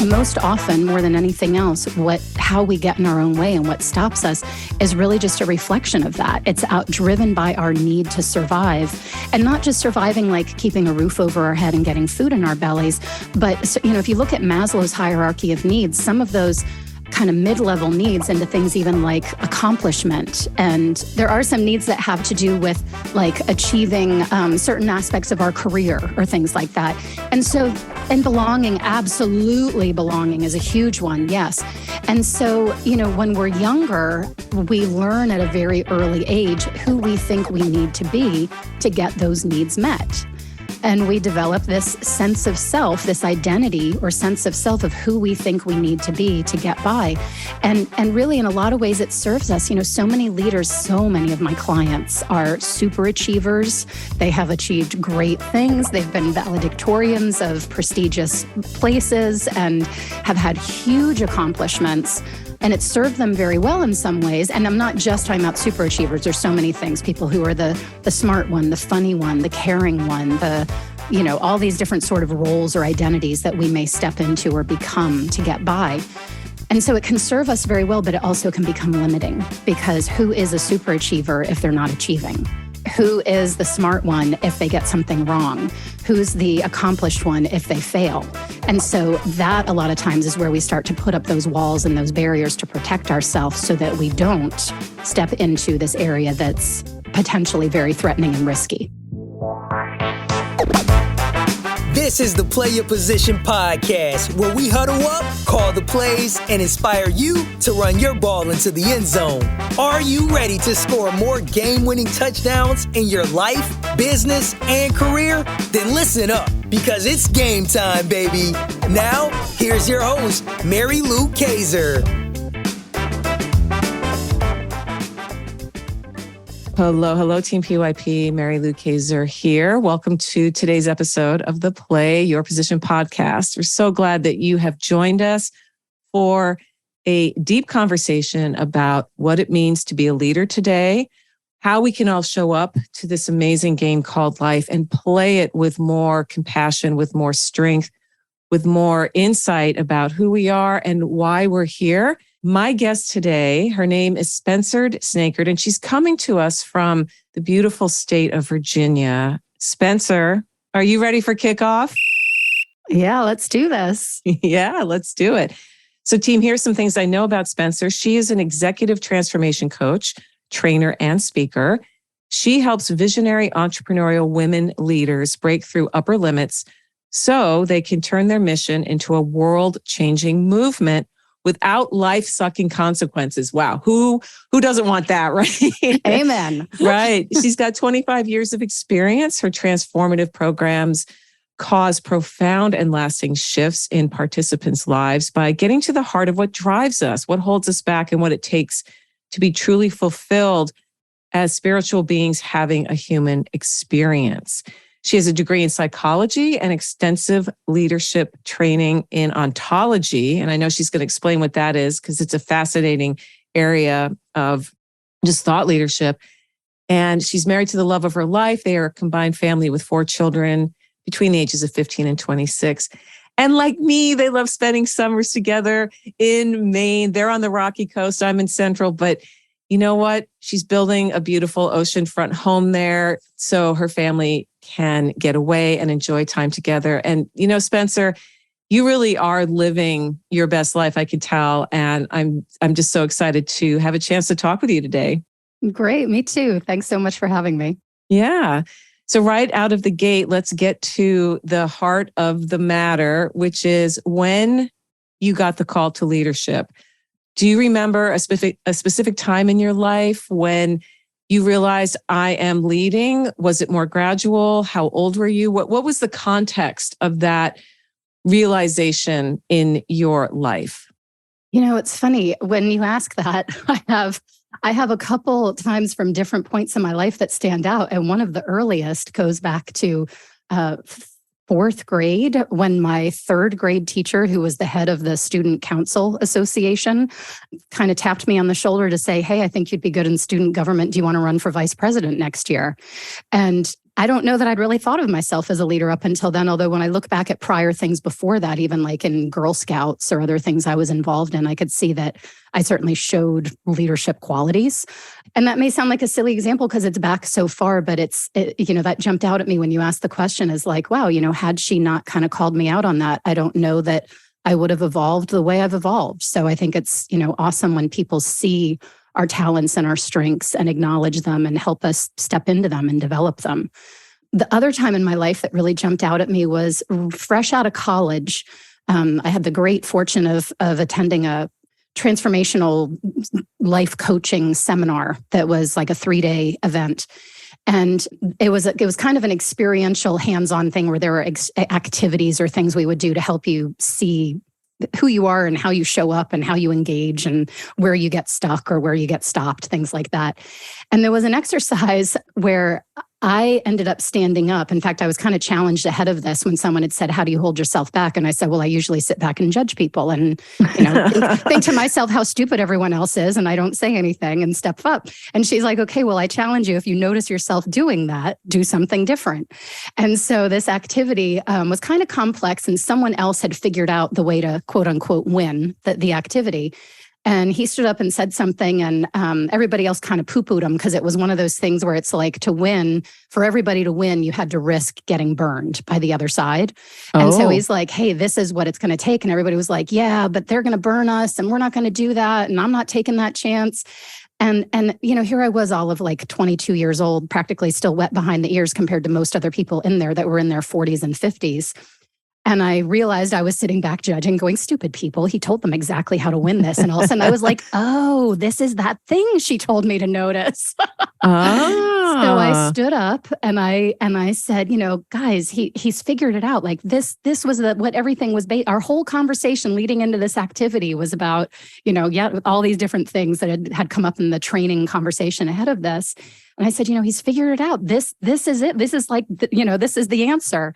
Most often, more than anything else, how we get in our own way and what stops us is really just a reflection of that. It's driven by our need to survive, and not just surviving like keeping a roof over our head and getting food in our bellies, but if you look at Maslow's hierarchy of needs, some of those kind of mid-level needs into things even like accomplishment. And there are some needs that have to do with like achieving certain aspects of our career or things like that. And belonging, absolutely belonging is a huge one, yes. And so, when we're younger, we learn at a very early age who we think we need to be to get those needs met. And we develop this sense of self, this identity or sense of self of who we think we need to be to get by. And really, in a lot of ways, it serves us. So many leaders, so many of my clients are super achievers. They have achieved great things. They've been valedictorians of prestigious places and have had huge accomplishments. And it served them very well in some ways. And I'm not just talking about super achievers. There's so many things. People who are the smart one, the funny one, the caring one, all these different sort of roles or identities that we may step into or become to get by. And so it can serve us very well, but it also can become limiting, because who is a super achiever if they're not achieving? Who is the smart one if they get something wrong? Who's the accomplished one if they fail? And so that a lot of times is where we start to put up those walls and those barriers to protect ourselves so that we don't step into this area that's potentially very threatening and risky. This is the Play Your Position podcast, where we huddle up, call the plays, and inspire you to run your ball into the end zone. Are you ready to score more game-winning touchdowns in your life, business, and career? Then listen up, because it's game time, baby. Now, here's your host, Mary Lou Kaiser. Hello, Team PYP. Mary Lou Kaiser here. Welcome to today's episode of the Play Your Position podcast. We're so glad that you have joined us for a deep conversation about what it means to be a leader today, how we can all show up to this amazing game called life and play it with more compassion, with more strength, with more insight about who we are and why we're here. My guest today, her name is Snakard, and she's coming to us from the beautiful state of Virginia. Spencer, are you ready for kickoff? Yeah, let's do this. Yeah, let's do it. So team, here's some things I know about Spencer. She is an executive transformation coach, trainer, and speaker. She helps visionary entrepreneurial women leaders break through upper limits so they can turn their mission into a world-changing movement without life-sucking consequences. Wow. Who doesn't want that, right? Amen. Right. She's got 25 years of experience. Her transformative programs cause profound and lasting shifts in participants' lives by getting to the heart of what drives us, what holds us back, and what it takes to be truly fulfilled as spiritual beings having a human experience. She has a degree in psychology and extensive leadership training in Ontology. And I know she's going to explain what that is because it's a fascinating area of just thought leadership. And she's married to the love of her life. They are a combined family with 4 children between the ages of 15 and 26. And like me, they love spending summers together in Maine. They're on the Rocky Coast. I'm in Central, but you know what? She's building a beautiful oceanfront home there so her family can get away and enjoy time together. And, Spencer, you really are living your best life, I can tell. And I'm just so excited to have a chance to talk with you today. Great. Me too. Thanks so much for having me. Yeah. So right out of the gate, let's get to the heart of the matter, which is when you got the call to leadership. Do you remember a specific time in your life when you realized I am leading? Was it more gradual? How old were you? What was the context of that realization in your life? It's funny when you ask that. I have a couple times from different points in my life that stand out, and one of the earliest goes back to 4th grade when my 3rd grade teacher, who was the head of the Student Council Association, kind of tapped me on the shoulder to say, "Hey, I think you'd be good in student government. Do you want to run for vice president next year?" And I don't know that I'd really thought of myself as a leader up until then. Although when I look back at prior things before that, even like in Girl Scouts or other things I was involved in, I could see that I certainly showed leadership qualities. And that may sound like a silly example because it's back so far, but that jumped out at me when you asked the question is like, wow, had she not kind of called me out on that, I don't know that I would have evolved the way I've evolved. So I think it's, awesome when people see our talents and our strengths and acknowledge them and help us step into them and develop them. The other time in my life that really jumped out at me was fresh out of college. I had the great fortune of attending a transformational life coaching seminar that was like a 3-day event. And it was kind of an experiential hands-on thing where there were activities or things we would do to help you see who you are and how you show up and how you engage and where you get stuck or where you get stopped, things like that. And there was an exercise where I ended up standing up. In fact, I was kind of challenged ahead of this when someone had said, how do you hold yourself back? And I said, well, I usually sit back and judge people and, think to myself how stupid everyone else is. And I don't say anything and step up. And she's like, okay, well, I challenge you. If you notice yourself doing that, do something different. And so this activity was kind of complex and someone else had figured out the way to quote unquote win the activity. And he stood up and said something and everybody else kind of poo-pooed him because it was one of those things where it's like for everybody to win, you had to risk getting burned by the other side. And so he's like, hey, this is what it's going to take. And everybody was like, yeah, but they're going to burn us and we're not going to do that. And I'm not taking that chance. And here I was all of like 22 years old, practically still wet behind the ears compared to most other people in there that were in their 40s and 50s. And I realized I was sitting back judging, going, stupid people. He told them exactly how to win this. And all of a sudden I was like, oh, this is that thing she told me to notice. So I stood up and I said, guys, he's figured it out. Like this was what everything was based. Our whole conversation leading into this activity was about, all these different things that had come up in the training conversation ahead of this. And I said, he's figured it out. This is it. This is like, this is the answer.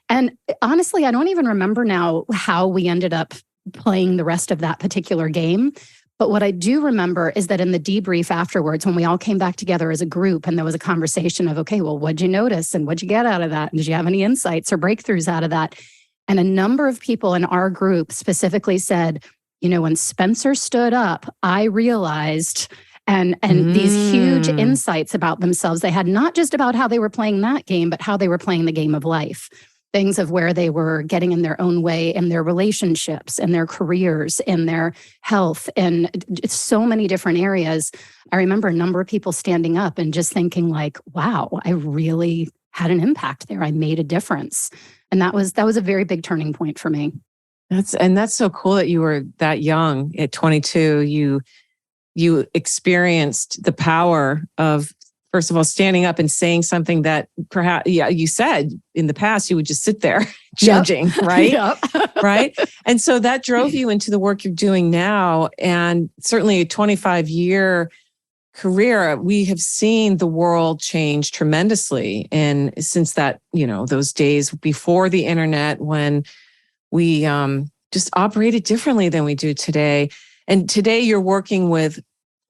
And honestly, I don't even remember now how we ended up playing the rest of that particular game. But what I do remember is that in the debrief afterwards, when we all came back together as a group and there was a conversation of, okay, well, what'd you notice? And what'd you get out of that? And did you have any insights or breakthroughs out of that? And a number of people in our group specifically said, when Spencer stood up, I realized... And these huge insights about themselves. They had not just about how they were playing that game, but how they were playing the game of life. Things of where they were getting in their own way in their relationships, in their careers, in their health, and so many different areas. I remember a number of people standing up and just thinking like, wow, I really had an impact there. I made a difference. And that was a very big turning point for me. That's so cool that you were that young at 22. You experienced the power of, first of all, standing up and saying something that perhaps, you said in the past, you would just sit there judging, right? Right. And so that drove you into the work you're doing now. And certainly a 25-year career, we have seen the world change tremendously. And since that, those days before the internet, when we just operated differently than we do today. And today you're working with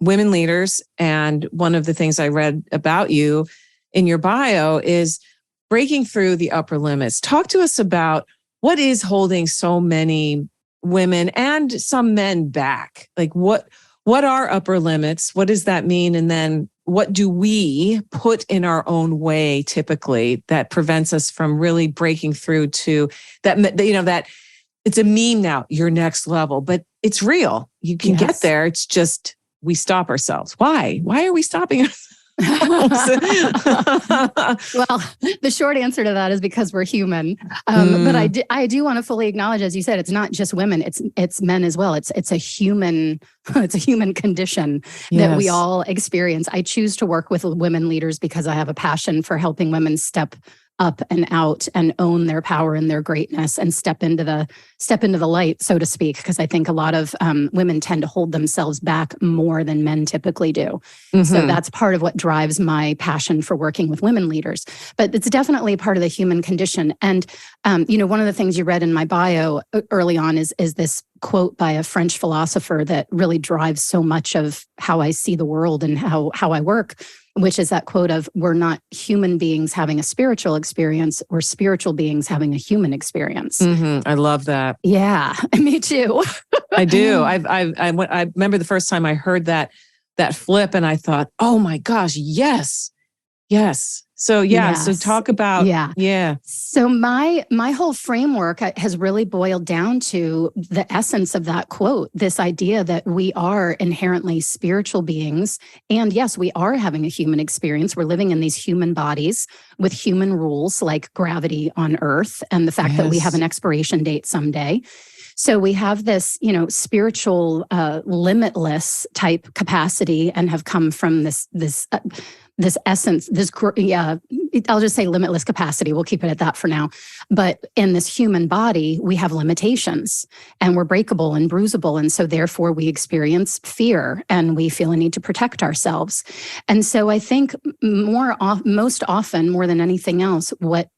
women leaders. And one of the things I read about you in your bio is breaking through the upper limits. Talk to us about what is holding so many women and some men back. Like what are upper limits? What does that mean? And then what do we put in our own way typically that prevents us from really breaking through to that, that it's a meme now, your next level, but it's real. You can get there. It's just, we stop ourselves. Why? Why are we stopping ourselves? Well, the short answer to that is because we're human. But I do want to fully acknowledge, as you said, it's not just women; it's men as well. It's a human condition that we all experience. I choose to work with women leaders because I have a passion for helping women step up and out and own their power and their greatness and step into the light, so to speak, because I think a lot of women tend to hold themselves back more than men typically do. Mm-hmm. So that's part of what drives my passion for working with women leaders. But it's definitely part of the human condition. And one of the things you read in my bio early on is this quote by a French philosopher that really drives so much of how I see the world and how I work. which is that quote of, we're not human beings having a spiritual experience, we're spiritual beings having a human experience. I love that. Yeah, me too. I do. I remember the first time I heard that flip, and I thought, oh my gosh, yes. So Yes. so talk about, So my whole framework has really boiled down to the essence of that quote, this idea that we are inherently spiritual beings. And yes, we are having a human experience. We're living in these human bodies with human rules like gravity on Earth and the fact that we have an expiration date someday. So we have this, spiritual, limitless type capacity, and have come from this essence, I'll just say limitless capacity. We'll keep it at that for now. But in this human body, we have limitations, and we're breakable and bruisable. And so therefore we experience fear, and we feel a need to protect ourselves. And so I think most often, more than anything else,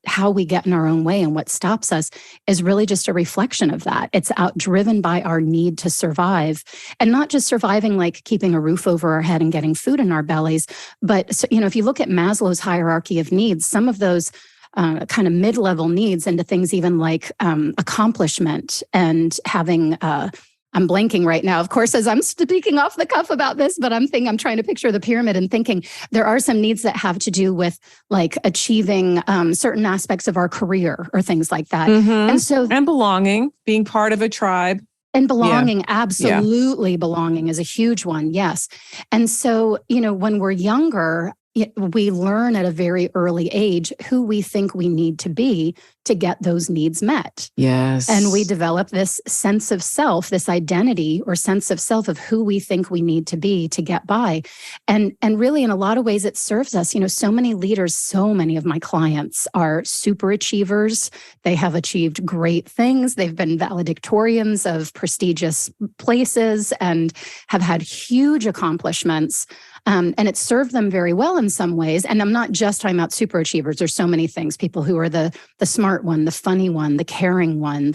how we get in our own way and what stops us is really just a reflection of that. It's driven by our need to survive, and not just surviving like keeping a roof over our head and getting food in our bellies, but if you look at Maslow's hierarchy of needs, some of those kind of mid-level needs into things even like accomplishment and having, I'm blanking right now, of course, as I'm speaking off the cuff about this, but I'm trying to picture the pyramid and thinking there are some needs that have to do with like achieving certain aspects of our career or things like that. And belonging, being part of a tribe. And belonging, absolutely. Belonging is a huge one. Yes. And so, when we're younger, we learn at a very early age who we think we need to be to get those needs met. Yes. And we develop this sense of self, this identity or sense of self of who we think we need to be to get by. And really, in a lot of ways, it serves us. So many leaders, so many of my clients are super achievers. They have achieved great things. They've been valedictorians of prestigious places and have had huge accomplishments. And it served them very well in some ways. And I'm not just talking about super achievers. There's so many things, people who are the smart one, the funny one, the caring one,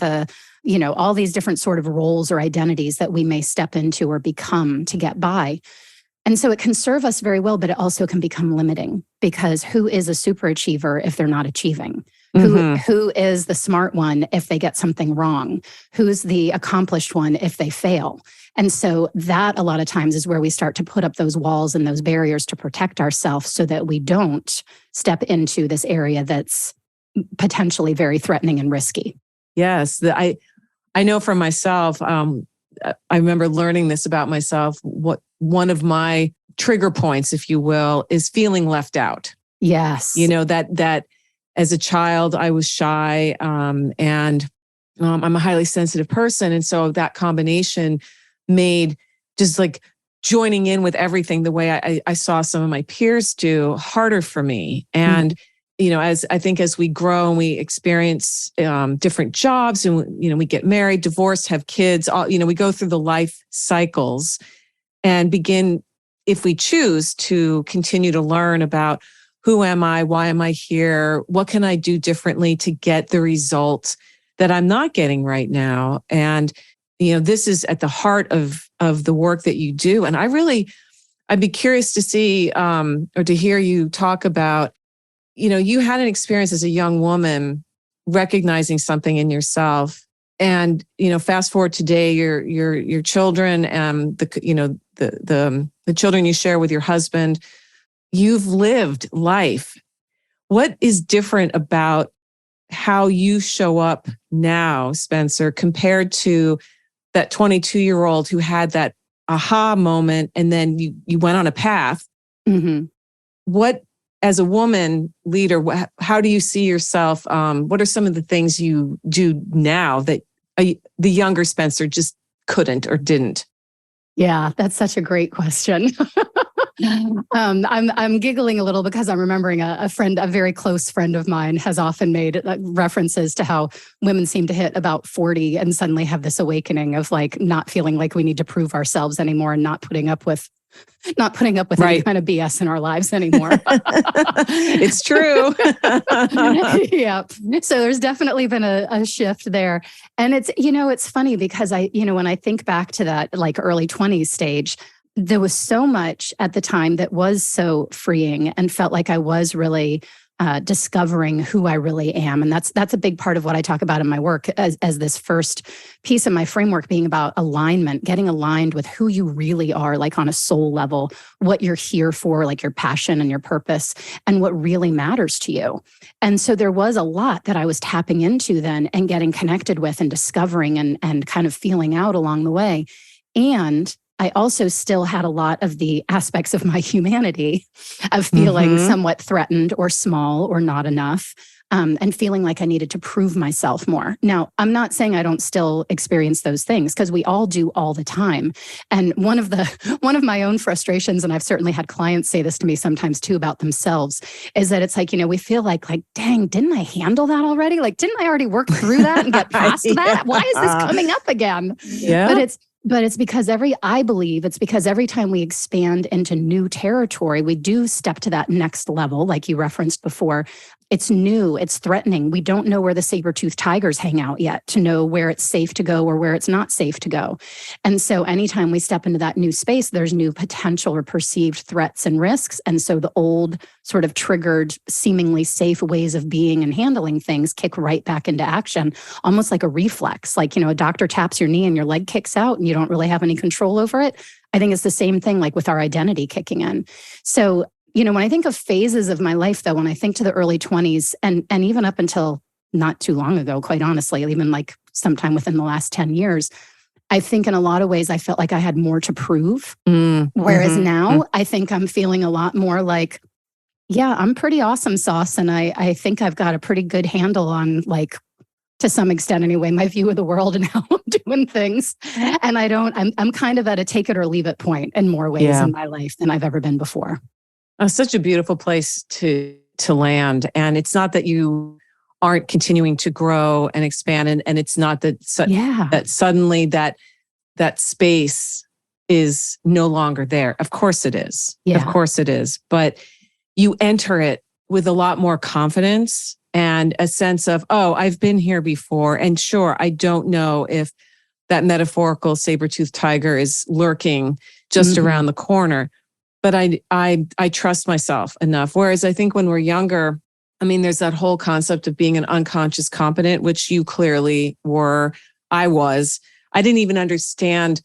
all these different sort of roles or identities that we may step into or become to get by. And so it can serve us very well, but it also can become limiting, because who is a super achiever if they're not achieving? Who is the smart one if they get something wrong? Who's the accomplished one if they fail? And so that a lot of times is where we start to put up those walls and those barriers to protect ourselves so that we don't step into this area that's potentially very threatening and risky. Yes. I know for myself, I remember learning this about myself. What one of my trigger points, if you will, is feeling left out. Yes. That as a child, I was shy, and I'm a highly sensitive person. And so that combination made just like joining in with everything the way I saw some of my peers do harder for me. And, as we grow and we experience different jobs and, we get married, divorced, have kids, we go through the life cycles and begin, if we choose, to continue to learn about who am I? Why am I here? What can I do differently to get the result that I'm not getting right now? And, this is at the heart of the work that you do. And I'd be curious to see or to hear you talk about, you had an experience as a young woman recognizing something in yourself. And, fast forward today, your children and the children you share with your husband, you've lived life. What is different about how you show up now, Spencer, compared to that 22-year-old who had that aha moment and then you went on a path? What, as a woman leader, how do you see yourself? What are some of the things you do now that the younger Spencer just couldn't or didn't? Yeah, that's such a great question. I'm giggling a little because I'm remembering a very close friend of mine has often made references to how women seem to hit about 40 and suddenly have this awakening of like not feeling like we need to prove ourselves anymore and not putting up with any kind of BS in our lives anymore. It's true. Yeah. So there's definitely been a shift there. And it's funny because when I think back to that like early 20s stage, there was so much at the time that was so freeing and felt like I was really discovering who I really am. And that's a big part of what I talk about in my work as this first piece of my framework being about alignment, getting aligned with who you really are, like on a soul level, what you're here for, like your passion and your purpose, and what really matters to you. And so there was a lot that I was tapping into then and getting connected with and discovering and kind of feeling out along the way. And I also still had a lot of the aspects of my humanity of feeling somewhat threatened or small or not enough, and feeling like I needed to prove myself more. Now, I'm not saying I don't still experience those things, because we all do all the time. And one of my own frustrations, and I've certainly had clients say this to me sometimes too about themselves, is that it's like, we feel like, dang, didn't I handle that already? Like, didn't I already work through that and get past that? Why is this coming up again? Yeah. But it's because I believe it's because every time we expand into new territory, we do step to that next level, like you referenced before. It's new, it's threatening. We don't know where the saber-toothed tigers hang out yet to know where it's safe to go or where it's not safe to go. And so anytime we step into that new space, there's new potential or perceived threats and risks. And so the old sort of triggered, seemingly safe ways of being and handling things kick right back into action, almost like a reflex. Like, a doctor taps your knee and your leg kicks out and you don't really have any control over it. I think it's the same thing like with our identity kicking in. So when I think of phases of my life, though, when I think to the early 20s and even up until not too long ago, quite honestly, even like sometime within the last 10 years, I think in a lot of ways I felt like I had more to prove. Whereas now I think I'm feeling a lot more like, yeah, I'm pretty awesome sauce. And I think I've got a pretty good handle on, like, to some extent anyway, my view of the world and how I'm doing things. And I'm kind of at a take it or leave it point in more ways in my life than I've ever been before. Such a beautiful place to land. And it's not that you aren't continuing to grow and expand. And it's not that, that suddenly that space is no longer there. Of course it is. Yeah. Of course it is. But you enter it with a lot more confidence and a sense of, oh, I've been here before. And sure, I don't know if that metaphorical saber-toothed tiger is lurking just around the corner. But I trust myself enough. Whereas I think when we're younger, there's that whole concept of being an unconscious competent, which you clearly were. I was. I didn't even understand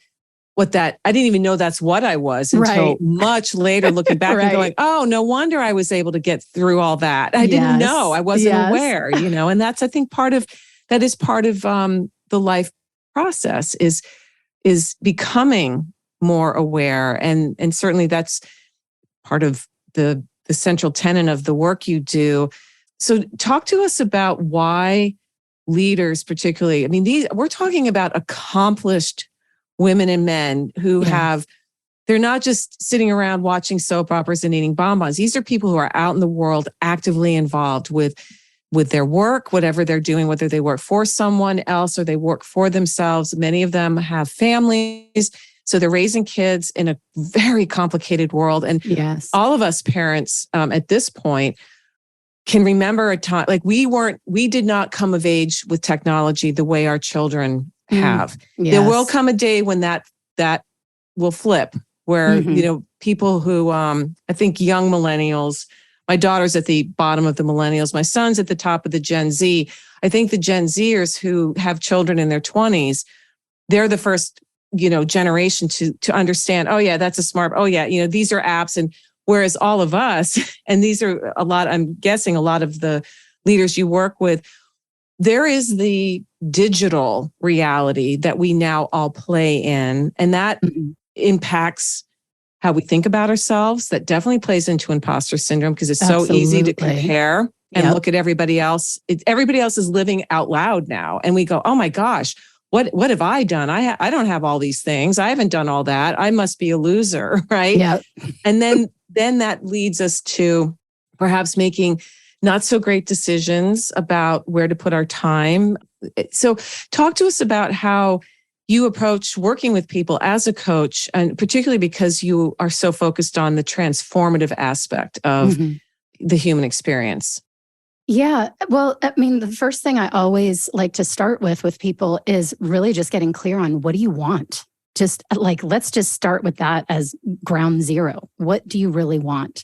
I didn't even know that's what I was until much later, looking back and going, oh, no wonder I was able to get through all that. I didn't know. I wasn't aware, and that's, I think, part of the life process is becoming more aware. And certainly that's part of the central tenet of the work you do. So talk to us about why leaders particularly, we're talking about accomplished women and men who they're not just sitting around watching soap operas and eating bonbons. These are people who are out in the world actively involved with their work, whatever they're doing, whether they work for someone else or they work for themselves. Many of them have families. So they're raising kids in a very complicated world. And all of us parents at this point can remember a time, like we did not come of age with technology the way our children have. There will come a day when that will flip, where, people who, I think young millennials, my daughter's at the bottom of the millennials, my son's at the top of the Gen Z. I think the Gen Zers who have children in their 20s, they're the first generation to understand, oh yeah, that's a smart, oh yeah, these are apps. And whereas all of us, and these are I'm guessing a lot of the leaders you work with, there is the digital reality that we now all play in. And that impacts how we think about ourselves. That definitely plays into imposter syndrome because it's so easy to compare and look at everybody else. Everybody else is living out loud now. And we go, oh my gosh, what have I done? I don't have all these things. I haven't done all that. I must be a loser, right? Yeah. And then that leads us to perhaps making not so great decisions about where to put our time. So talk to us about how you approach working with people as a coach, and particularly because you are so focused on the transformative aspect of the human experience. Yeah. Well, the first thing I always like to start with people is really just getting clear on what do you want? Just like, let's just start with that as ground zero. What do you really want?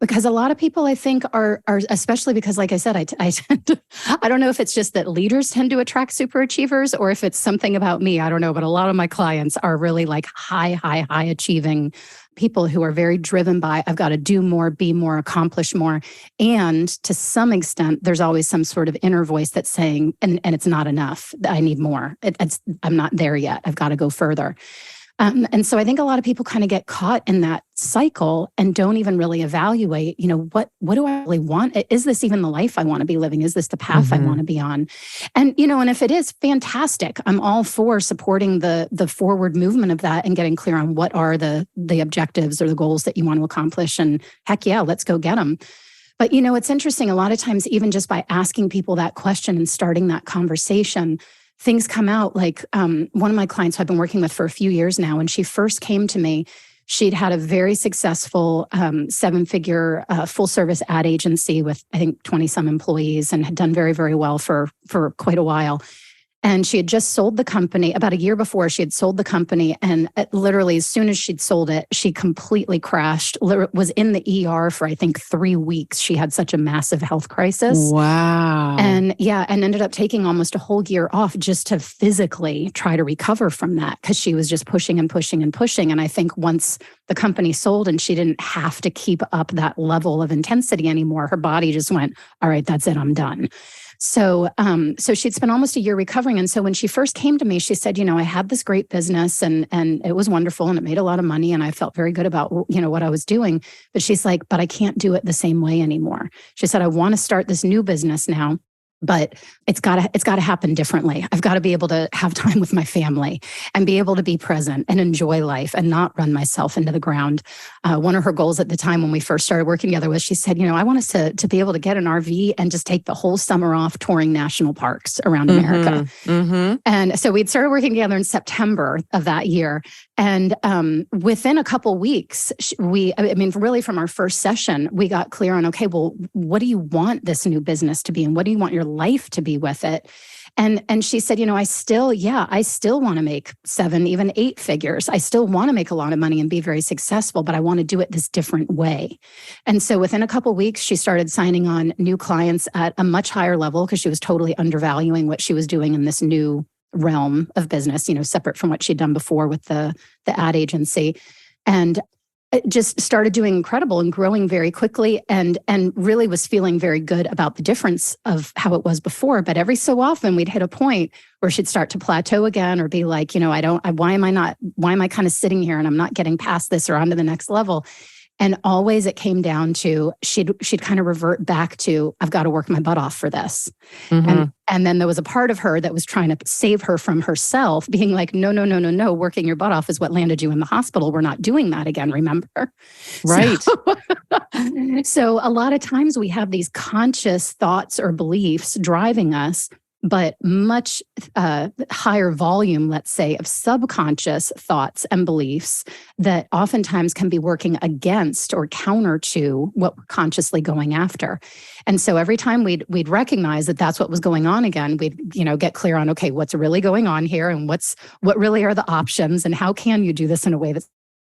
Because a lot of people, I think, are especially because, like I said, I tend to, I don't know if it's just that leaders tend to attract super achievers or if it's something about me. I don't know. But a lot of my clients are really like high achieving people who are very driven by, I've got to do more, be more, accomplish more. And to some extent, there's always some sort of inner voice that's saying, and it's not enough. I need more. I'm not there yet. I've got to go further. And so I think a lot of people kind of get caught in that cycle and don't even really evaluate, what do I really want? Is this even the life I want to be living? Is this the path I want to be on? And, and if it is, fantastic. I'm all for supporting the forward movement of that and getting clear on what are the objectives or the goals that you want to accomplish. And heck yeah, let's go get them. But, it's interesting. A lot of times, even just by asking people that question and starting that conversation, things come out. Like one of my clients who I've been working with for a few years now, when she first came to me, she'd had a very successful 7-figure full-service ad agency with, I think, 20-some employees and had done very, very well for quite a while. And she had just sold the company. About a year before, she had sold the company. And literally, as soon as she'd sold it, she completely crashed, was in the ER for, I think, 3 weeks. She had such a massive health crisis. Wow. And ended up taking almost a whole year off just to physically try to recover from that because she was just pushing and pushing and pushing. And I think once the company sold and she didn't have to keep up that level of intensity anymore, her body just went, all right, that's it, I'm done. So she'd spent almost a year recovering. And so when she first came to me, she said, I had this great business and it was wonderful and it made a lot of money. And I felt very good about, what I was doing. But she's like, but I can't do it the same way anymore. She said, I want to start this new business now, but it's got to happen differently. I've got to be able to have time with my family and be able to be present and enjoy life and not run myself into the ground. One of her goals at the time when we first started working together was she said, I want us to be able to get an RV and just take the whole summer off touring national parks around America. And so we'd started working together in September of that year. And within a couple weeks, really from our first session, we got clear on, okay, well, what do you want this new business to be? And what do you want your life to be with it? And she said, I still want to make 7, even 8 figures. I still want to make a lot of money and be very successful, but I want to do it this different way. And so within a couple of weeks, she started signing on new clients at a much higher level because she was totally undervaluing what she was doing in this new realm of business, separate from what she'd done before with the ad agency. And it just started doing incredible and growing very quickly and really was feeling very good about the difference of how it was before. But every so often we'd hit a point where she'd start to plateau again or be like, why am I kind of sitting here and I'm not getting past this or on to the next level? And always it came down to she'd kind of revert back to, I've got to work my butt off for this. And then there was a part of her that was trying to save her from herself, being like, no, working your butt off is what landed you in the hospital. We're not doing that again, remember? Right. So a lot of times we have these conscious thoughts or beliefs driving us, but much higher volume, let's say, of subconscious thoughts and beliefs that oftentimes can be working against or counter to what we're consciously going after. And so every time we'd recognize that that's what was going on again, we'd get clear on, okay, what's really going on here and what really are the options and how can you do this in a way that's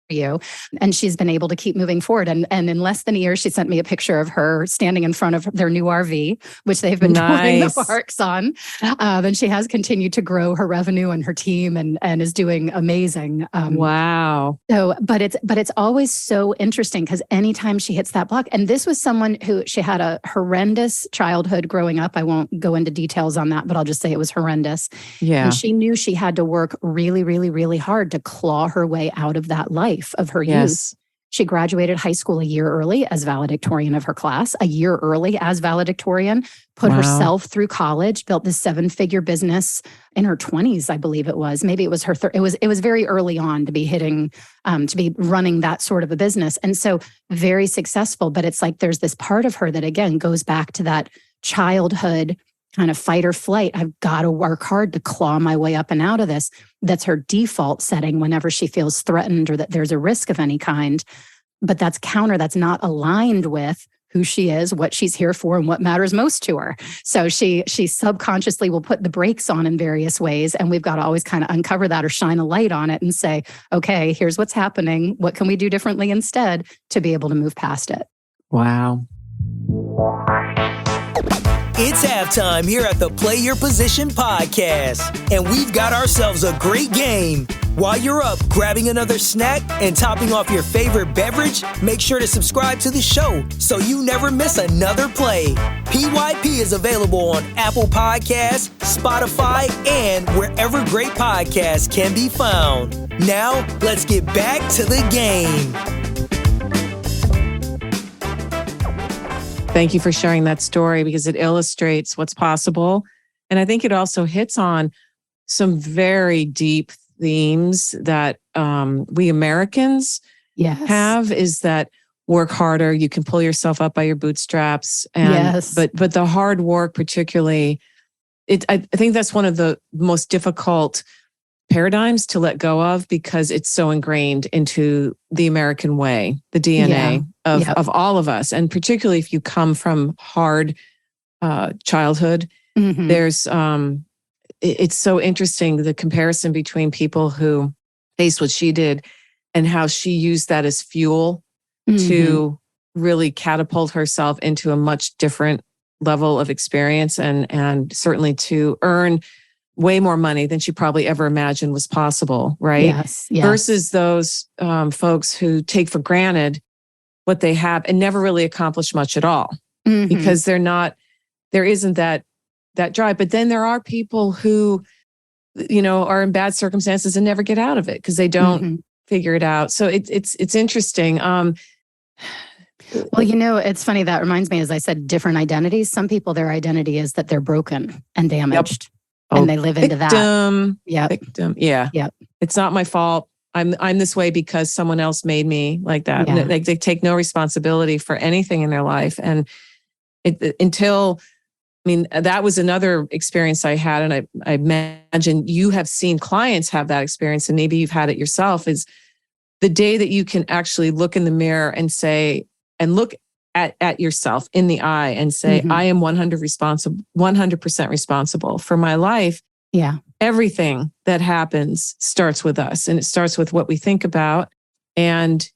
you. And she's been able to keep moving forward. And in less than a year, she sent me a picture of her standing in front of their new RV, which they've been touring the parks on. And she has continued to grow her revenue and her team and is doing amazing. Wow. So, but it's always so interesting because anytime she hits that block, and this was someone who she had a horrendous childhood growing up. I won't go into details on that, but I'll just say it was horrendous. Yeah. And she knew she had to work really, really, really hard to claw her way out of that life of her youth. She graduated high school a year early as valedictorian of her class, a year early as valedictorian, put herself through college, built this 7-figure business in her 20s, I believe it was. Maybe it was her it was very early on to be hitting, to be running that sort of a business. And so very successful, but it's like there's this part of her that again goes back to that childhood kind of fight or flight. I've got to work hard to claw my way up and out of this. That's her default setting whenever she feels threatened or that there's a risk of any kind. But that's not aligned with who she is, what she's here for, and what matters most to her. So she subconsciously will put the brakes on in various ways. And we've got to always kind of uncover that or shine a light on it and say, okay, here's what's happening. What can we do differently instead to be able to move past it? Wow. It's halftime here at the Play Your Position podcast, and we've got ourselves a great game. While you're up grabbing another snack and topping off your favorite beverage, make sure to subscribe to the show so you never miss another play. PYP is available on Apple Podcasts, Spotify, and wherever great podcasts can be found. Now, let's get back to the game. Thank you for sharing that story because it illustrates what's possible. And I think it also hits on some very deep themes that we Americans have, is that work harder, you can pull yourself up by your bootstraps. And but the hard work particularly, I think that's one of the most difficult paradigms to let go of because it's so ingrained into the American way, the DNA of all of us. And particularly if you come from hard childhood, there's it's so interesting, the comparison between people who faced what she did and how she used that as fuel to really catapult herself into a much different level of experience and certainly to earn way more money than she probably ever imagined was possible, right? Yes. Versus those folks who take for granted what they have and never really accomplish much at all because there isn't that drive. But then there are people who, are in bad circumstances and never get out of it because they don't figure it out. So it's interesting. Well, it's funny. That reminds me, as I said, different identities. Some people, their identity is that they're broken and damaged. And they live into that. Victim. Yeah. Yep. It's not my fault. I'm this way because someone else made me like that. Yeah. They take no responsibility for anything in their life. And that was another experience I had. And I imagine you have seen clients have that experience, and maybe you've had it yourself, is the day that you can actually look in the mirror and say, and look at yourself in the eye and say, I am 100% responsible for my life. Yeah. Everything that happens starts with us, and it starts with what we think about. And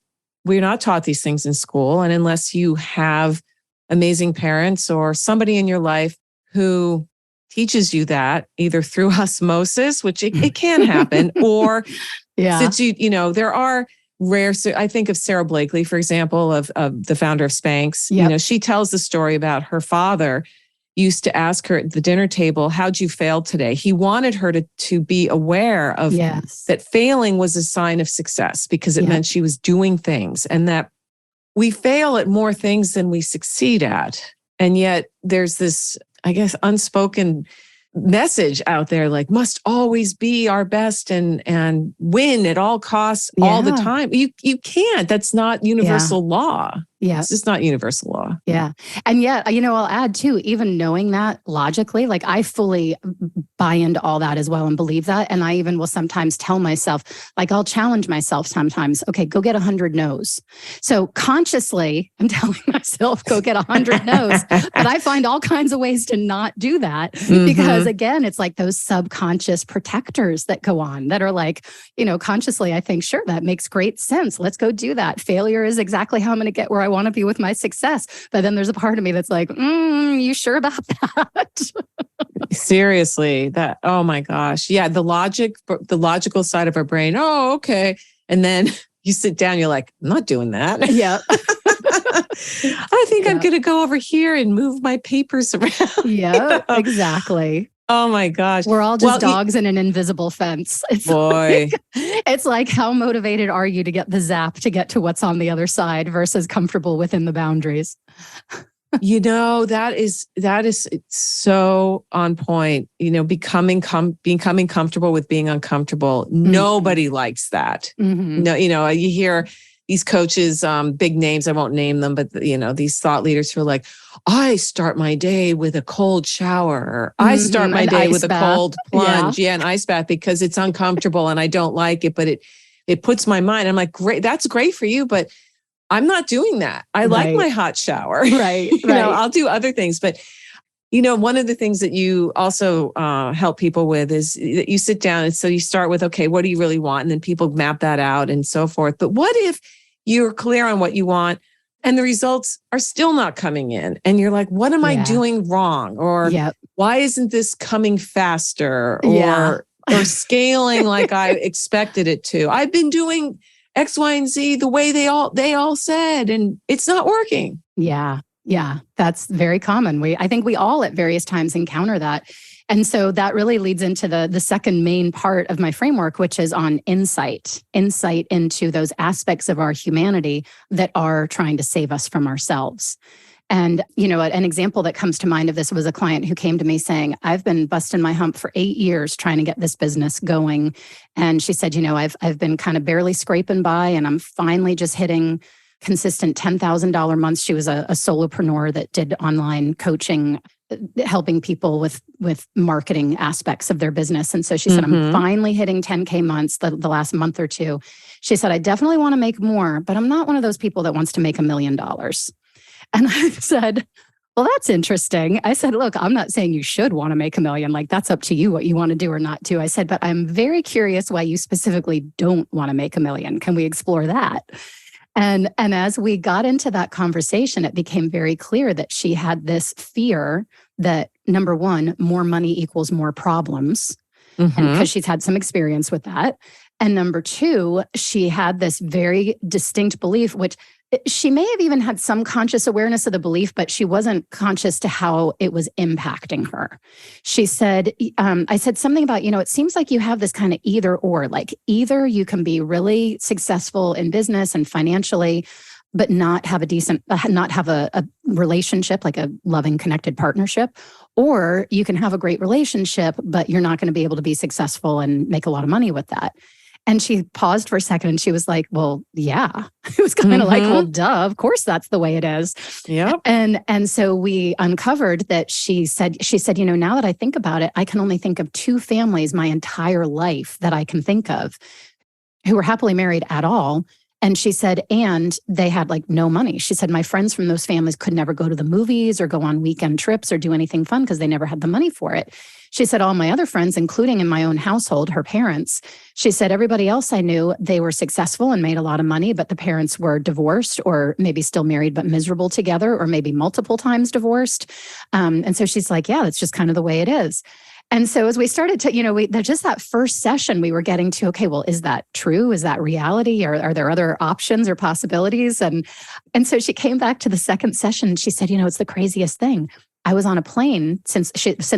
we're not taught these things in school. And unless you have amazing parents or somebody in your life who teaches you that, either through osmosis, which it can happen, or since there are rare. So I think of Sarah Blakely, for example, of the founder of Spanx. Yep. She tells the story about her father used to ask her at the dinner table, how'd you fail today? He wanted her to be aware of that failing was a sign of success because it meant she was doing things, and that we fail at more things than we succeed at. And yet there's this, I guess, unspoken message out there, like, must always be our best and win at all costs all the time. You can't. That's not universal law. Yeah. It's just not universal law. Yeah. And yet, I'll add too, even knowing that logically, like I fully buy into all that as well and believe that. And I even will sometimes tell myself, like I'll challenge myself sometimes, okay, go get 100 no's. So consciously, I'm telling myself, go get 100 no's. But I find all kinds of ways to not do that because again, it's like those subconscious protectors that go on that are like, consciously, I think, sure, that makes great sense. Let's go do that. Failure is exactly how I'm going to get where I want to be with my success. But then there's a part of me that's like, you sure about that? Seriously, oh my gosh. Yeah. The logical side of our brain. Oh, okay. And then you sit down, you're like, I'm not doing that. Yeah. I think I'm going to go over here and move my papers around. Yeah, exactly. Oh my gosh. We're all just dogs in an invisible fence. It's like, how motivated are you to get the zap to get to what's on the other side versus comfortable within the boundaries? That is so on point. Becoming comfortable with being uncomfortable. Nobody likes that. No, you hear these coaches, big names, I won't name them, but these thought leaders who are like, I start my day with a cold shower, or I start my day with a cold plunge, an ice bath, because it's uncomfortable and I don't like it, but it puts my mind. I'm like, great, that's great for you, but I'm not doing that. I like my hot shower. Right. I'll do other things. But, one of the things that you also help people with is that you sit down. And so you start with, okay, what do you really want? And then people map that out and so forth. But what if you're clear on what you want and the results are still not coming in? And you're like, what am I doing wrong? Or why isn't this coming faster? Or scaling like I expected it to? I've been doing X, Y, and Z the way they all said, and it's not working. Yeah, that's very common. I think we all at various times encounter that. And so that really leads into the second main part of my framework, which is on insight into those aspects of our humanity that are trying to save us from ourselves. And, an example that comes to mind of this was a client who came to me saying, I've been busting my hump for 8 years trying to get this business going. And she said, I've been kind of barely scraping by, and I'm finally just hitting consistent $10,000 months. She was a solopreneur that did online coaching, helping people with marketing aspects of their business. And so she said, I'm finally hitting 10K months the last month or two. She said, I definitely want to make more, but I'm not one of those people that wants to make $1 million. And I said, well, that's interesting. I said, look, I'm not saying you should want to make $1 million. Like, that's up to you what you want to do or not do. I said, but I'm very curious why you specifically don't want to make $1 million. Can we explore that? And as we got into that conversation, it became very clear that she had this fear that, number one, more money equals more problems, and because she's had some experience with that. And number two, she had this very distinct belief, which she may have even had some conscious awareness of the belief, but she wasn't conscious to how it was impacting her. She said, I said something about, it seems like you have this kind of either or, like either you can be really successful in business and financially, but not have a relationship, like a loving, connected partnership, or you can have a great relationship, but you're not going to be able to be successful and make a lot of money with that. And she paused for a second and she was like, well, yeah. It was kind of like, well, duh, of course that's the way it is. Yep. And so we uncovered that she said, now that I think about it, I can only think of 2 families my entire life that I can think of who were happily married at all. And she said, and they had like no money. She said, my friends from those families could never go to the movies or go on weekend trips or do anything fun because they never had the money for it. She said, all my other friends, including in my own household, her parents, she said, everybody else I knew, they were successful and made a lot of money, but the parents were divorced or maybe still married, but miserable together, or maybe multiple times divorced. And so she's like, yeah, that's just kind of the way it is. And so as we started to, just that first session, we were getting to, okay, well, is that true? Is that reality? Or are there other options or possibilities? And so she came back to the second session and she said, it's the craziest thing. I was on a plane since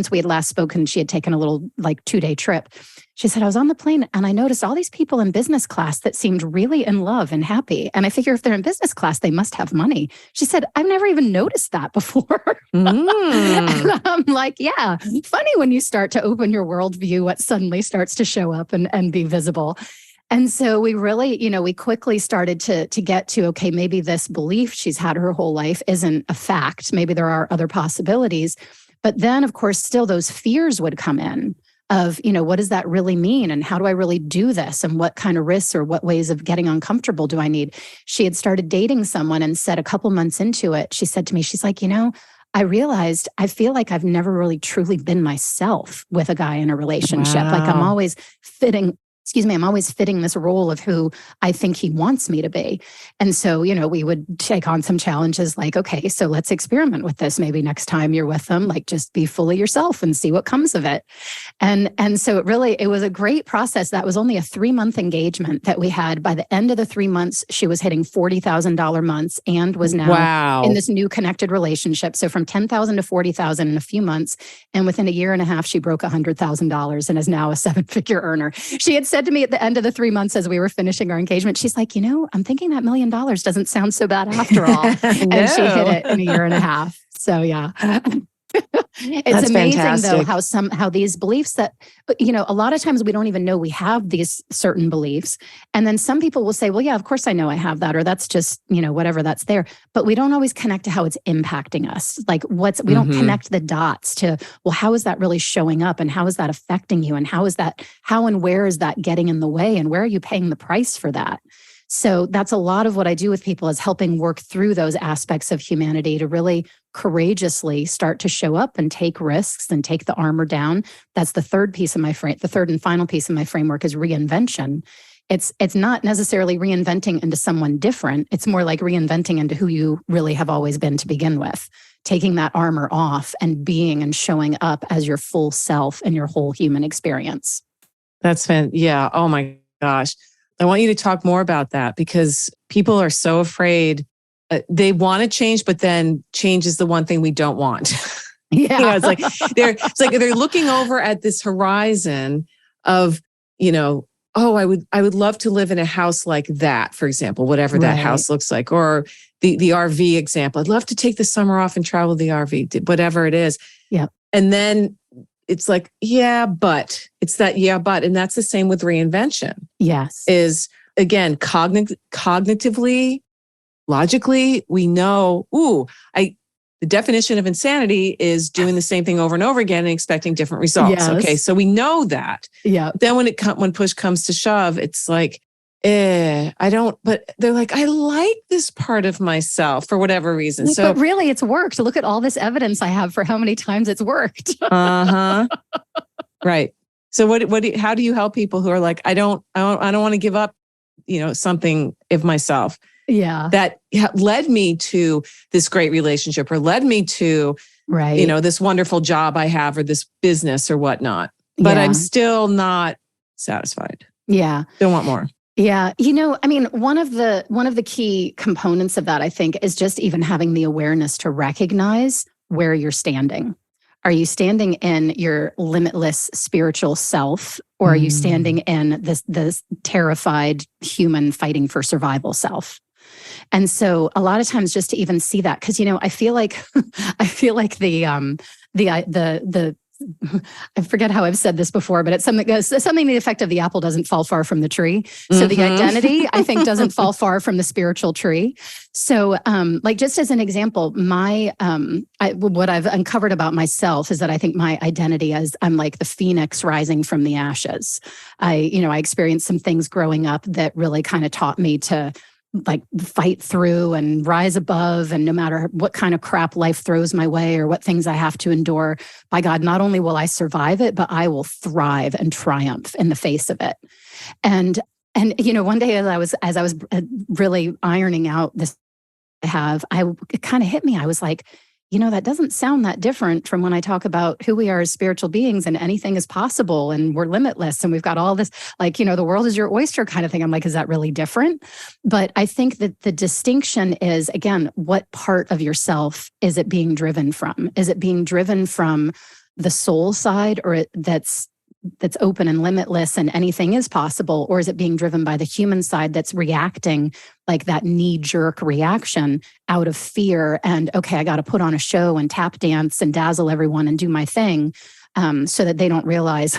we had last spoken. She had taken a little 2-day trip. She said, I was on the plane and I noticed all these people in business class that seemed really in love and happy. And I figure if they're in business class, they must have money. She said, I've never even noticed that before. And I'm like, yeah, funny when you start to open your worldview, what suddenly starts to show up and be visible. And so we really, we quickly started to get to, okay, maybe this belief she's had her whole life isn't a fact. Maybe there are other possibilities. But then, of course, still those fears would come in of, what does that really mean? And how do I really do this? And what kind of risks or what ways of getting uncomfortable do I need? She had started dating someone and said a couple months into it, she said to me, she's like, I realized I feel like I've never really truly been myself with a guy in a relationship. Wow. Like I'm always fitting this role of who I think he wants me to be. And so, we would take on some challenges like, okay, so let's experiment with this. Maybe next time you're with them, like just be fully yourself and see what comes of it. And so it was a great process. That was only a 3-month engagement that we had. By the end of the 3 months, she was hitting $40,000 months and was now in this new connected relationship. So from $10,000 to $40,000 in a few months. And within a year and a half, she broke $100,000 and is now a 7-figure earner. She had said to me at the end of the 3 months as we were finishing our engagement, she's like, I'm thinking that $1 million doesn't sound so bad after all. And she hit it in a year and a half. So yeah. It's That's amazing fantastic. though, how these beliefs that, a lot of times we don't even know we have these certain beliefs. And then some people will say, well, yeah, of course I know I have that, or that's just, whatever that's there. But we don't always connect to how it's impacting us. Like we don't connect the dots to, well, how is that really showing up? And how is that affecting you? And how and where is that getting in the way? And where are you paying the price for that? So that's a lot of what I do with people, is helping work through those aspects of humanity to really courageously start to show up and take risks and take the armor down. That's the third piece of my the third and final piece of my framework is reinvention. It's not necessarily reinventing into someone different. It's more like reinventing into who you really have always been to begin with. Taking that armor off and being and showing up as your full self and your whole human experience. That's fantastic. Yeah. Oh my gosh. I want you to talk more about that, because people are so afraid. They want to change, but then change is the one thing we don't want. Yeah. It's like they're looking over at this horizon of, oh, I would love to live in a house like that, for example, whatever that house looks like, or the RV example. I'd love to take the summer off and travel the RV, whatever it is. Yeah. And then it's like, yeah, but it's that, yeah, but, and that's the same with reinvention. Yes. Is again, cognitively, logically, we know, the definition of insanity is doing the same thing over and over again and expecting different results. Yes. Okay. So we know that. Yeah. Then when push comes to shove, it's like, but they're like, I like this part of myself for whatever reason. So, but really it's worked. Look at all this evidence I have for how many times it's worked. Right. So how do you help people who are like, I don't want to give up, something of myself? Yeah. That led me to this great relationship, or led me to, this wonderful job I have, or this business or whatnot. But I'm still not satisfied. Yeah. Don't want more. Yeah. One of the key components of that, I think, is just even having the awareness to recognize where you're standing. Are you standing in your limitless spiritual self, or are you standing in this terrified human fighting for survival self? And so a lot of times just to even see that, because, I feel like the I forget how I've said this before, but it's something to the effect of the apple doesn't fall far from the tree. So the identity, I think, doesn't fall far from the spiritual tree. So just as an example, what I've uncovered about myself is that I think my identity is I'm like the phoenix rising from the ashes. I experienced some things growing up that really kind of taught me to fight through and rise above. And no matter what kind of crap life throws my way or what things I have to endure, by God, not only will I survive it, but I will thrive and triumph in the face of it. And one day as I was really ironing out this, it kind of hit me. I was like, that doesn't sound that different from when I talk about who we are as spiritual beings and anything is possible and we're limitless and we've got all this, the world is your oyster kind of thing. I'm like, is that really different? But I think that the distinction is, again, what part of yourself is it being driven from? Is it being driven from the soul side, or that's open and limitless and anything is possible? Or is it being driven by the human side that's reacting like that knee-jerk reaction out of fear and, okay, I got to put on a show and tap dance and dazzle everyone and do my thing so that they don't realize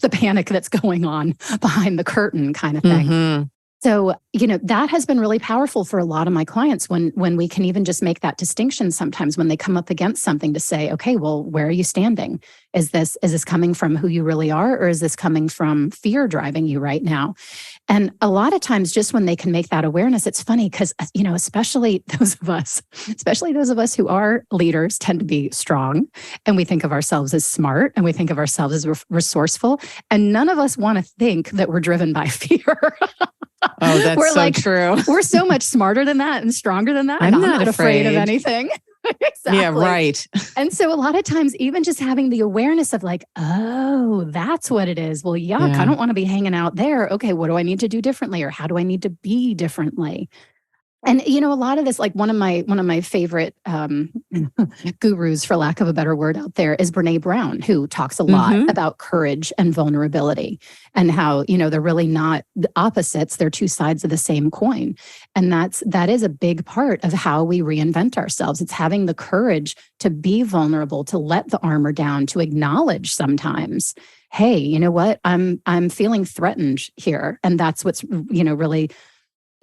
the panic that's going on behind the curtain kind of thing. Mm-hmm. So, that has been really powerful for a lot of my clients when we can even just make that distinction sometimes when they come up against something to say, okay, well, where are you standing? Is this coming from who you really are, or is this coming from fear driving you right now? And a lot of times just when they can make that awareness, it's funny because, especially those of us who are leaders tend to be strong, and we think of ourselves as smart, and we think of ourselves as resourceful, and none of us want to think that we're driven by fear. Oh, that's so true. We're so much smarter than that and stronger than that. I'm not afraid of anything. Exactly. Yeah, right. And so a lot of times, even just having the awareness of like, oh, that's what it is. Well, yuck, I don't want to be hanging out there. Okay, what do I need to do differently? Or how do I need to be differently? And, a lot of this, like one of my favorite gurus, for lack of a better word out there, is Brene Brown, who talks a lot about courage and vulnerability and how, they're really not the opposites. They're two sides of the same coin. And that is a big part of how we reinvent ourselves. It's having the courage to be vulnerable, to let the armor down, to acknowledge sometimes, hey, you know what? I'm feeling threatened here. And that's what's, really...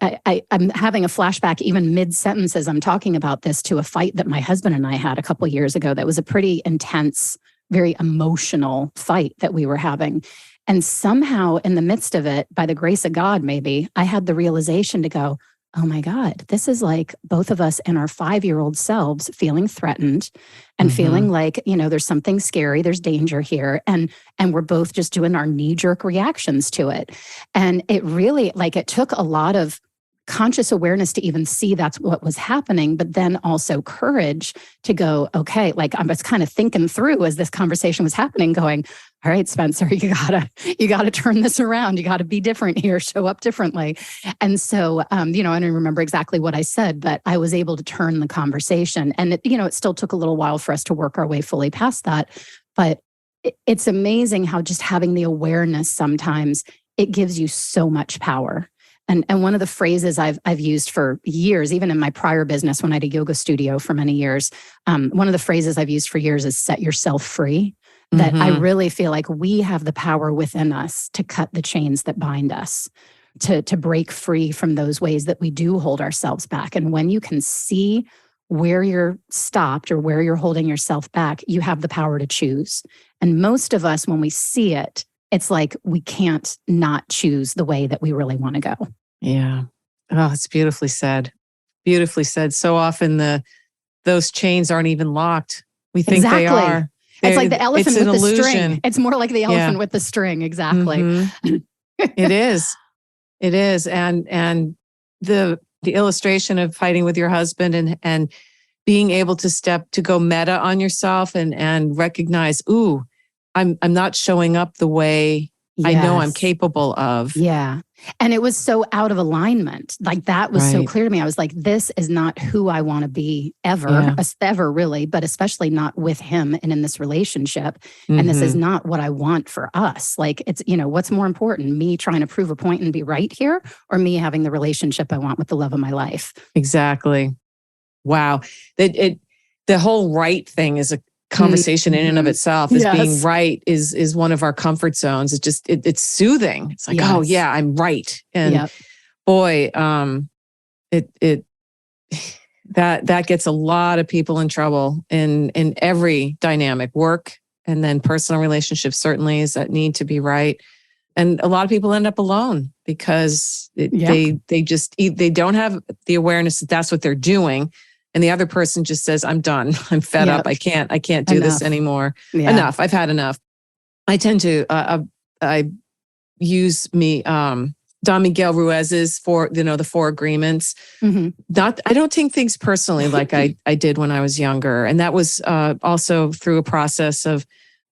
I'm having a flashback even mid-sentence as I'm talking about this to a fight that my husband and I had a couple of years ago that was a pretty intense, very emotional fight that we were having. And somehow in the midst of it, by the grace of God, maybe, I had the realization to go, oh my God, this is like both of us and our 5-year-old selves feeling threatened and feeling like, there's something scary, there's danger here. And we're both just doing our knee-jerk reactions to it. And it really, it took a lot of conscious awareness to even see that's what was happening, but then also courage to go, okay, I was kind of thinking through as this conversation was happening, going, all right, Spencer, you gotta turn this around. You gotta be different here, show up differently. And so, I don't remember exactly what I said, but I was able to turn the conversation. And it still took a little while for us to work our way fully past that. But it's amazing how just having the awareness sometimes, it gives you so much power. And one of the phrases I've used for years, even in my prior business when I had a yoga studio for many years, one of the phrases I've used for years is set yourself free. That I really feel like we have the power within us to cut the chains that bind us, to break free from those ways that we do hold ourselves back. And when you can see where you're stopped or where you're holding yourself back, you have the power to choose. And most of us, when we see it, it's like we can't not choose the way that we really want to go. Yeah. Oh, it's beautifully said. Beautifully said. So often those chains aren't even locked. We think they are. It's like the elephant with the string. It's more like the elephant with the string. Exactly. It is. It is. And the illustration of fighting with your husband and being able to go meta on yourself and recognize, ooh, I'm not showing up the way I know I'm capable of. Yeah. And it was so out of alignment. That was so clear to me. I was like, this is not who I want to be ever really, but especially not with him and in this relationship. And this is not what I want for us. It's, what's more important, me trying to prove a point and be right here, or me having the relationship I want with the love of my life? Exactly. Wow. The whole right thing is a conversation in and of itself. Being right is one of our comfort zones. It's just, it's soothing. It's like, oh yeah, I'm right. And boy, that gets a lot of people in trouble in every dynamic, work and then personal relationships, certainly, is that need to be right. And a lot of people end up alone because they don't have the awareness that that's what they're doing. And the other person just says, I'm done. I'm fed up. I can't do this anymore. Yeah. Enough. I've had enough. I tend to, I use Don Miguel Ruiz's the 4 agreements. I don't take things personally like I did when I was younger. And that was also through a process of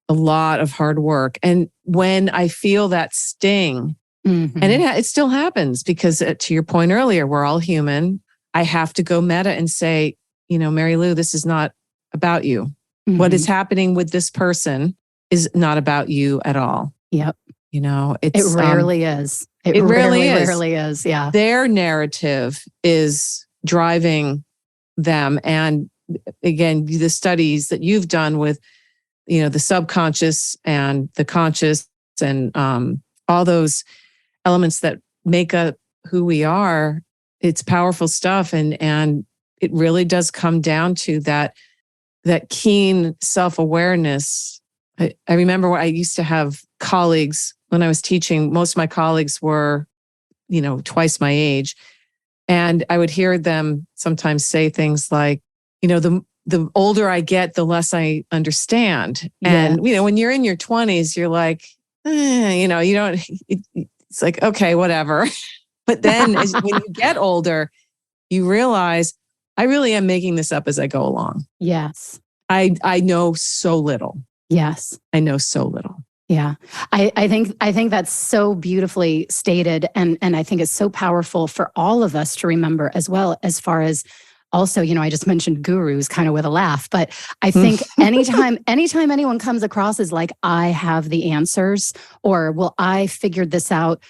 a lot of hard work. And when I feel that sting, and it still happens because to your point earlier, we're all human. I have to go meta and say, Mary Lou, this is not about you. What is happening with this person is not about you at all. Yep. It rarely is. It rarely is. Yeah. Their narrative is driving them. And again, the studies that you've done with, the subconscious and the conscious and all those elements that make up who we are, it's powerful stuff. And it really does come down to that keen self-awareness. I remember when I used to have colleagues when I was teaching. Most of my colleagues were, twice my age. And I would hear them sometimes say things like, the older I get, the less I understand. And, when you're in your 20s, you're like, you don't, it's like, okay, whatever. But then when you get older, you realize I really am making this up as I go along. Yes. I know so little. Yes. I know so little. Yeah. I think that's so beautifully stated. And I think it's so powerful for all of us to remember as well, as far as also, I just mentioned gurus kind of with a laugh, but I think anytime anyone comes across as like, I have the answers, or, well, I figured this out.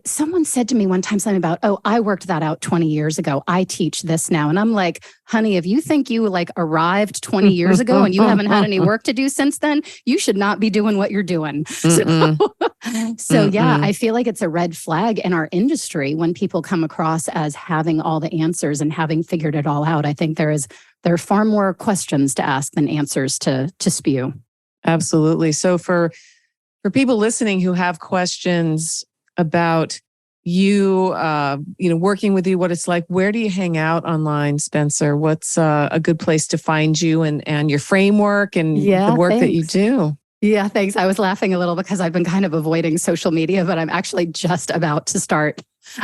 Someone said to me one time something about, oh, I worked that out 20 years ago. I teach this now. And I'm like, honey, if you think you arrived 20 years ago and you haven't had any work to do since then, you should not be doing what you're doing. So yeah, I feel like it's a red flag in our industry when people come across as having all the answers and having figured it all out. I think there are far more questions to ask than answers to spew. Absolutely. So for For people listening who have questions about you, working with you, what it's like, where do you hang out online, Spencer? What's a good place to find you and your framework and the work that you do? Yeah, thanks. I was laughing a little because I've been kind of avoiding social media, but I'm actually just about to start.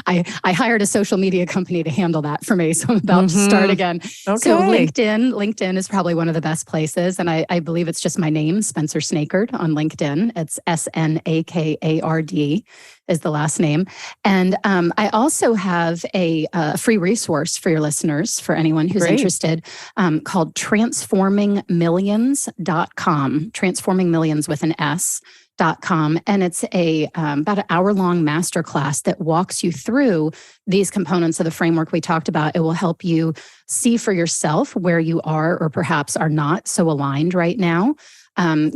I hired a social media company to handle that for me. So I'm about to start again. Okay. So LinkedIn is probably one of the best places. And I believe it's just my name, Spencer Snakard on LinkedIn. It's Snakard is the last name. And I also have a free resource for your listeners, for anyone who's interested, called transformingmillions.com, transforming millions with an S.com. And it's about an hour-long masterclass that walks you through these components of the framework we talked about. It will help you see for yourself where you are or perhaps are not so aligned right now.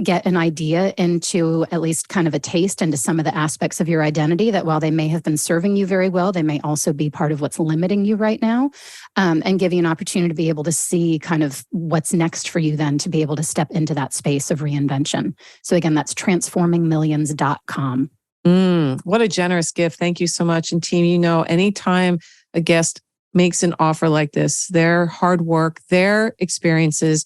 Get an idea into at least kind of a taste into some of the aspects of your identity that while they may have been serving you very well, they may also be part of what's limiting you right now, and give you an opportunity to be able to see kind of what's next for you then to be able to step into that space of reinvention. So again, that's transformingmillions.com. What a generous gift. Thank you so much. And team, anytime a guest makes an offer like this, their hard work, their experiences,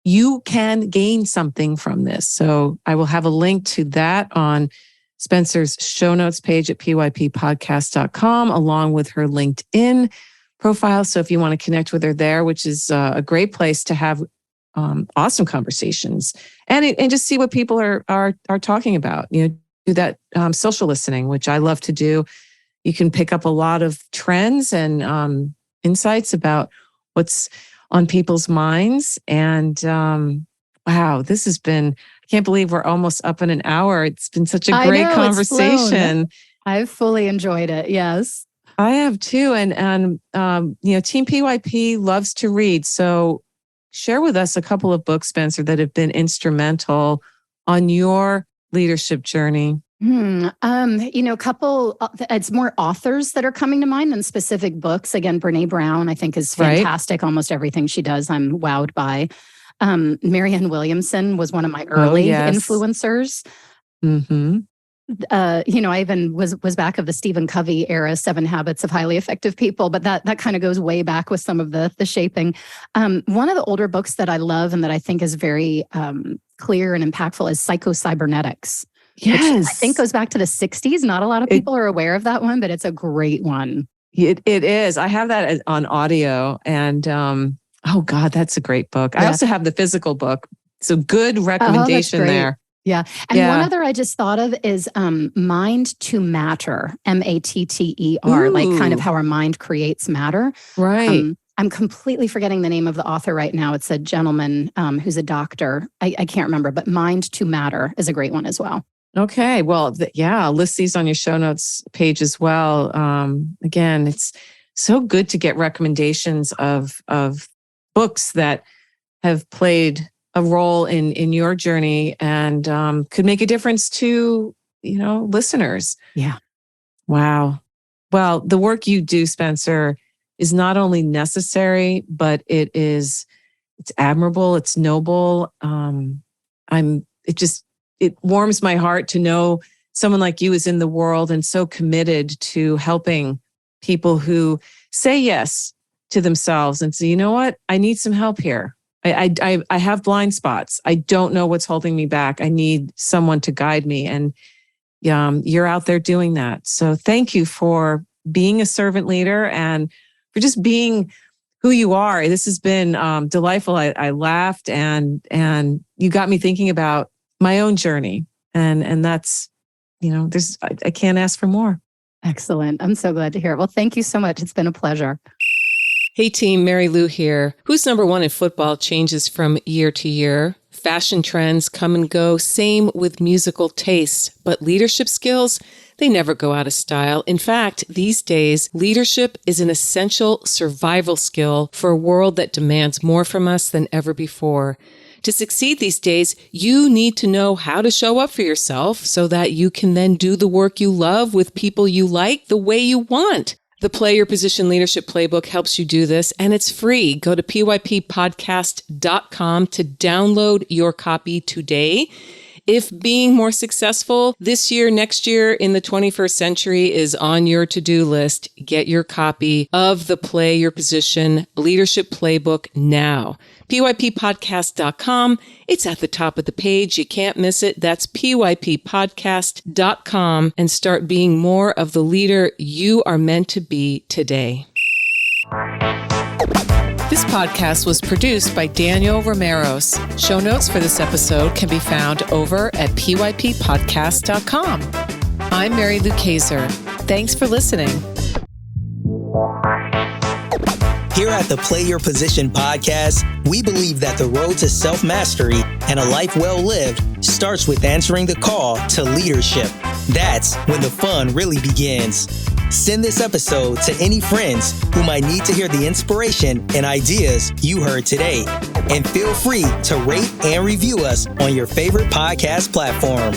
you can gain something from this. So I will have a link to that on Spencer's show notes page at pyppodcast.com, along with her LinkedIn profile. So if you want to connect with her there, which is a great place to have awesome conversations and just see what people are talking about. Do that social listening, which I love to do. You can pick up a lot of trends and insights about what's on people's minds. And wow, this has been, I can't believe we're almost up in an hour. It's been such a great conversation. I've fully enjoyed it. Yes. I have too. And Team PYP loves to read. So share with us a couple of books, Spencer, that have been instrumental on your leadership journey. A couple, it's more authors that are coming to mind than specific books. Again, Brene Brown, I think, is fantastic. Right. Almost everything she does, I'm wowed by. Marianne Williamson was one of my early influencers. Mm-hmm. I even was back of the Stephen Covey era, 7 Habits of Highly Effective People, but that kind of goes way back with some of the shaping. One of the older books that I love and that I think is very clear and impactful is Psycho-Cybernetics. Yes. Which I think goes back to the 60s. Not a lot of people are aware of that one, but it's a great one. It is. I have that on audio and oh God, that's a great book. Yeah. I also have the physical book. So good recommendation there. Yeah. And one other I just thought of is Mind to Matter, Matter, like kind of how our mind creates matter. Right. I'm completely forgetting the name of the author right now. It's a gentleman who's a doctor. I can't remember, but Mind to Matter is a great one as well. Okay. Well, I'll list these on your show notes page as well. Again, it's so good to get recommendations of books that have played a role in your journey and could make a difference to, listeners. Yeah. Wow. Well, the work you do, Spencer, is not only necessary, but it's admirable. It's noble. It warms my heart to know someone like you is in the world and so committed to helping people who say yes to themselves and say, you know what, I need some help here. I have blind spots. I don't know what's holding me back. I need someone to guide me. And you're out there doing that. So thank you for being a servant leader and for just being who you are. This has been delightful. I laughed and you got me thinking about my own journey. And that's, I can't ask for more. Excellent. I'm so glad to hear it. Well, thank you so much. It's been a pleasure. Hey team, Mary Lou here. Who's number one in football changes from year to year. Fashion trends come and go, same with musical tastes. But leadership skills, they never go out of style. In fact, these days, leadership is an essential survival skill for a world that demands more from us than ever before. To succeed these days, you need to know how to show up for yourself so that you can then do the work you love with people you like the way you want. The Play Your Position Leadership Playbook helps you do this, and it's free. Go to pyppodcast.com to download your copy today. If being more successful this year, next year, in the 21st century is on your to-do list, get your copy of the Play Your Position Leadership Playbook now. PYPpodcast.com. It's at the top of the page. You can't miss it. That's PYPpodcast.com, and start being more of the leader you are meant to be today. This podcast was produced by Daniel Romeros. Show notes for this episode can be found over at PYPpodcast.com. I'm Mary Lou Kaiser. Thanks for listening. Here at the Play Your Position podcast, we believe that the road to self-mastery and a life well lived starts with answering the call to leadership. That's when the fun really begins. Send this episode to any friends who might need to hear the inspiration and ideas you heard today. And feel free to rate and review us on your favorite podcast platform.